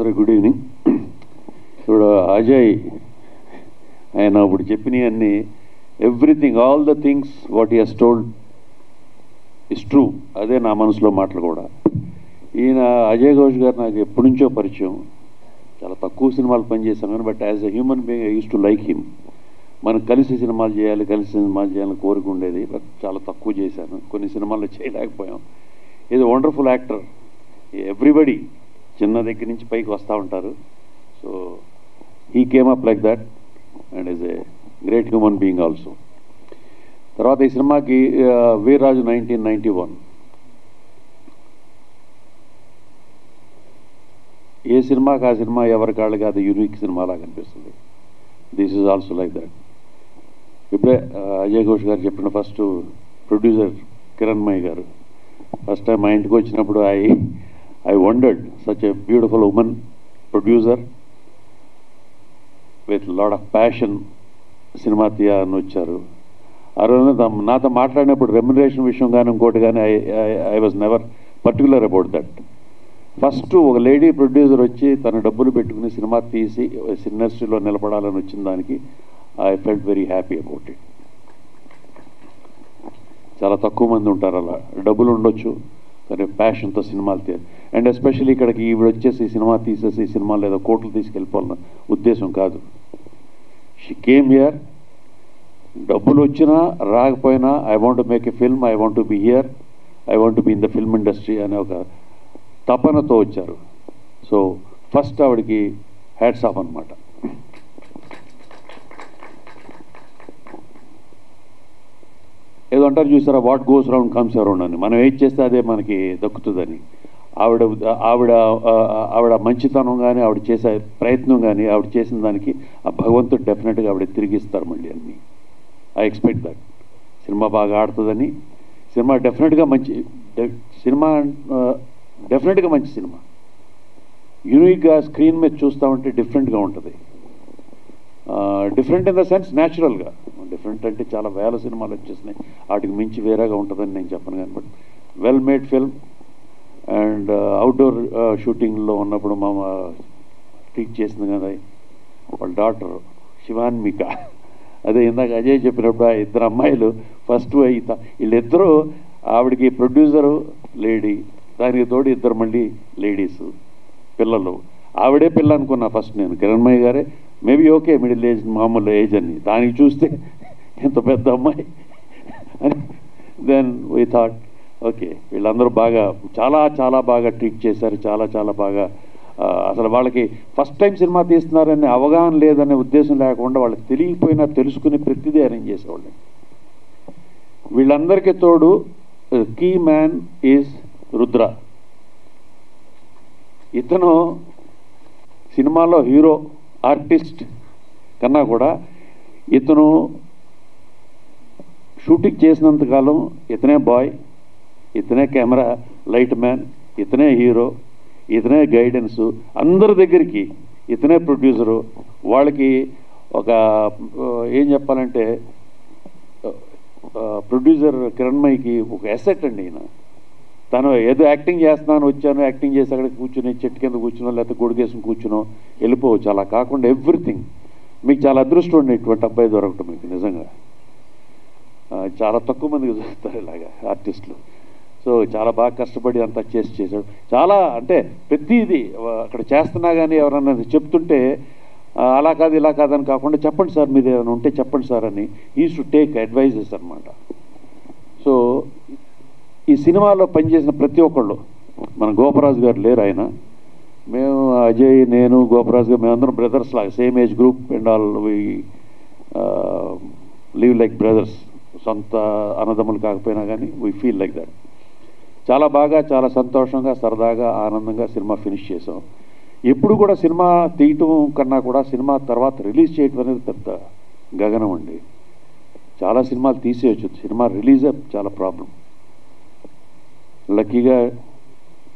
అందరూ good evening. ఇప్పుడు అజయ్ ఆయన ఇప్పుడు చెప్పినవి అన్నీ everything all the things what he has told is true. అదే నా మనసులో మాటలు కూడా. ఈయన అజయ్ ఘోష్ గారు నాకు ఎప్పటి నుంచో పరిచయం. చాలా తక్కువ సినిమాలు పనిచేశాను కానీ but as a human being I use to like him. మనం కలిసి సినిమాలు చేయాలని కోరిక ఉండేది. బట్ చాలా తక్కువ చేశాను, కొన్ని సినిమాల్లో చేయలేకపోయాం. Is a wonderful actor. Everybody చిన్న దగ్గర నుంచి పైకి వస్తూ ఉంటారు. So he came up like that and is a great human being also. తర్వాత ఈ సినిమాకి వీర్రాజు 1991. ఏ సినిమాకి ఆ సినిమా ఎవరి కాళ్ళకి అది యూనిక్ సినిమా లాగా అనిపిస్తుంది. This is also like that. ఇప్పుడే అజయ్ ఘోష్ గారు చెప్పిన ఫస్ట్ ప్రొడ్యూసర్ కిరణ్మయి గారు ఫస్ట్ టైం మా ఇంటికి వచ్చినప్పుడు I wondered such a beautiful women producer with lot of passion cinema తీయాలని వచ్చారు. ఆ రోజు నాతో మాట్లాడినప్పుడు రెమ్యునరేషన్ విషయం కానీ ఇంకోటి కానీ I was never particular about that. First ఒక లేడీ ప్రొడ్యూసర్ వచ్చి తన డబ్బులు పెట్టుకుని సినిమా తీసి ఇండస్ట్రీలో నిలబడాలని వచ్చిన దానికి I felt very happy about it. చాలా తక్కువ మంది ఉంటారు అలా. డబ్బులు ఉండొచ్చు కానీ ప్యాషన్తో సినిమాలు తీయాలి. అండ్ ఎస్పెషల్లీ ఇక్కడికి ఈవిడ వచ్చేసి సినిమా తీసేసి సినిమాలు లేదా కోట్లు తీసుకెళ్ళిపోవాలన్న ఉద్దేశం కాదు. She came here. డబ్బులు వచ్చినా రాకపోయినా I want to make a film, I want to be here, I want to be in the film industry అనే ఒక తపనతో వచ్చారు. సో ఫస్ట్ ఆవిడకి హ్యాట్స్ ఆఫ్ అనమాట. ఏదో అంటారు చూసారా, what goes round comes around అని. మనం ఏది చేస్తే అదే మనకి దక్కుతుందని. ఆవిడ మంచితనం కానీ ఆవిడ చేసే ప్రయత్నం కానీ ఆవిడ చేసిన దానికి ఆ భగవంతుడు డెఫినెట్గా ఆవిడ తిరిగిస్తారు మళ్ళీ అన్నీ. I expect that. సినిమా బాగా ఆడుతుందని. సినిమా డెఫినెట్గా మంచి సినిమా. యూనిక్గా స్క్రీన్ మీద చూస్తామంటే డిఫరెంట్గా ఉంటుంది. డిఫరెంట్ ఇన్ ద సెన్స్ న్యాచురల్గా. డిఫరెంట్ అంటే చాలా వేల సినిమాలు వచ్చేసినాయి, వాటికి మించి వేరేగా ఉంటుందని నేను చెప్పను కానీ but well made film. And outdoor షూటింగ్లో ఉన్నప్పుడు మా టీచ్ చేసింది కదా వాళ్ళ డాటర్ శివాన్మిక. అదే ఇందాక అజయ్ చెప్పినప్పుడు ఆ ఇద్దరు అమ్మాయిలు ఫస్ట్ వీళ్ళిద్దరూ ఆవిడకి ప్రొడ్యూసరు లేడీ, దానికి తోడు ఇద్దరు మళ్ళీ లేడీస్ పిల్లలు. ఆవిడే పిల్ల అనుకున్నా ఫస్ట్ నేను. కిరణ్మయి గారే మేబీ ఓకే మిడిల్ ఏజ్ మామూలు ఏజ్ అని, దానికి చూస్తే ఎంత పెద్ద అమ్మాయి అని. దెన్ వీ థాట్ ఓకే వీళ్ళందరూ బాగా చాలా చాలా బాగా ట్రీట్ చేశారు. చాలా చాలా బాగా అసలు వాళ్ళకి ఫస్ట్ టైం సినిమా తీస్తున్నారనే అవగాహన లేదనే ఉద్దేశం లేకుండా వాళ్ళకి తెలియకపోయినా తెలుసుకుని ప్రతిదీ అరేంజ్ చేసేవాళ్ళు. వీళ్ళందరికీ తోడు కీ మ్యాన్ ఈజ్ రుద్ర. ఇతను సినిమాలో హీరో ఆర్టిస్ట్ కన్నా కూడా ఇతను షూటింగ్ చేసినంతకాలం ఇతనే బాయ్, ఇతనే కెమెరా లైట్ మ్యాన్, ఇతనే హీరో, ఇతనే గైడెన్సు, అందరి దగ్గరికి ఇతనే ప్రొడ్యూసరు. వాళ్ళకి ఒక ఏం చెప్పాలంటే ప్రొడ్యూసర్ కిరణ్మయికి ఒక అసెట్ అండి ఈయన. తను ఏదో యాక్టింగ్ చేస్తున్నాను వచ్చాను, యాక్టింగ్ చేసి అక్కడ కూర్చుని చెట్టు కింద కూర్చునో లేకపోతే గొడుగేసుకుని కూర్చునో వెళ్ళిపోవచ్చు. అలా కాకుండా ఎవ్రీథింగ్. మీకు చాలా అదృష్టం ఉండి ఇటువంటి అబ్బాయి దొరకటం మీకు నిజంగా. చాలా తక్కువ మందికి దొరుకుతారు ఇలాగా ఆర్టిస్టులు. సో చాలా బాగా కష్టపడి అంతా చేశాడు. చాలా అంటే ప్రతిదీ అక్కడ చేస్తున్నా కానీ ఎవరన్నా చెప్తుంటే అలా కాదు ఇలా కాదని కాకుండా చెప్పండి సార్ మీరు ఏమైనా ఉంటే చెప్పండి సార్ అని ఈజ్ టు టేక్ అడ్వైజెస్ అనమాట. సో ఈ సినిమాలో పనిచేసిన ప్రతి ఒక్కళ్ళు, మన గోపరాజు గారు లేరు, ఆయన మేము అజయ్ నేను గోపరాజు గారు మేమందరం బ్రదర్స్ లాగా same age group and all we live like brothers. సొంత అన్నదమ్ములు కాకపోయినా కానీ వీ ఫీల్ లైక్ దట్. చాలా బాగా చాలా సంతోషంగా సరదాగా ఆనందంగా సినిమా ఫినిష్ చేసాం. ఎప్పుడు కూడా సినిమా తీయటం కన్నా కూడా సినిమా తర్వాత రిలీజ్ చేయటం అనేది పెద్ద గగనం అండి. చాలా సినిమాలు తీసేయచ్చు, సినిమా రిలీజ్ చాలా ప్రాబ్లం. లక్కీగా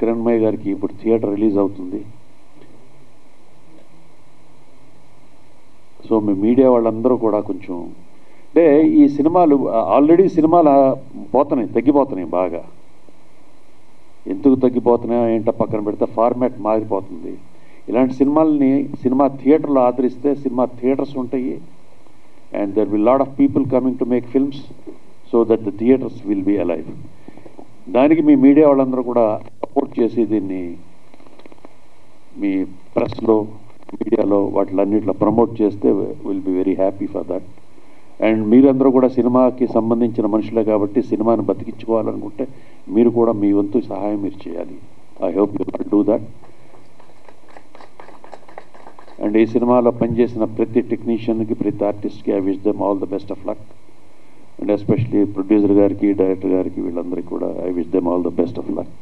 కిరణ్మయి గారికి ఇప్పుడు థియేటర్ రిలీజ్ అవుతుంది. సో మీ మీడియా వాళ్ళందరూ కూడా కొంచెం అంటే ఈ సినిమాలు ఆల్రెడీ సినిమాలు తగ్గిపోతున్నాయి బాగా. ఎందుకు తగ్గిపోతున్నాయో ఏంటో పక్కన పెడితే ఫార్మాట్ మారిపోతుంది. ఇలాంటి సినిమాల్ని సినిమా థియేటర్లో ఆదరిస్తే సినిమా థియేటర్స్ ఉంటాయి, and there will lot of people coming to make films so that the theatres will be alive. దానికి మీ మీడియా వాళ్ళందరూ కూడా సపోర్ట్ చేసి దీన్ని మీ ప్రెస్లో మీడియాలో వాటిలన్నిట్లో ప్రమోట్ చేస్తే will be very happy for that. And మీరందరూ కూడా సినిమాకి సంబంధించిన మనుషులే కాబట్టి సినిమాని బతికించుకోవాలనుకుంటే మీరు కూడా మీ వంతు సహాయం మీరు చేయాలి. I hope you will do that. And ఈ సినిమాలో పనిచేసిన ప్రతి టెక్నీషియన్కి, ప్రతి ఆర్టిస్ట్కి I wish them all the best of luck. And especially producer గారికి, డైరెక్టర్ గారికి, వీళ్ళందరికీ కూడా I wish them all the best of luck.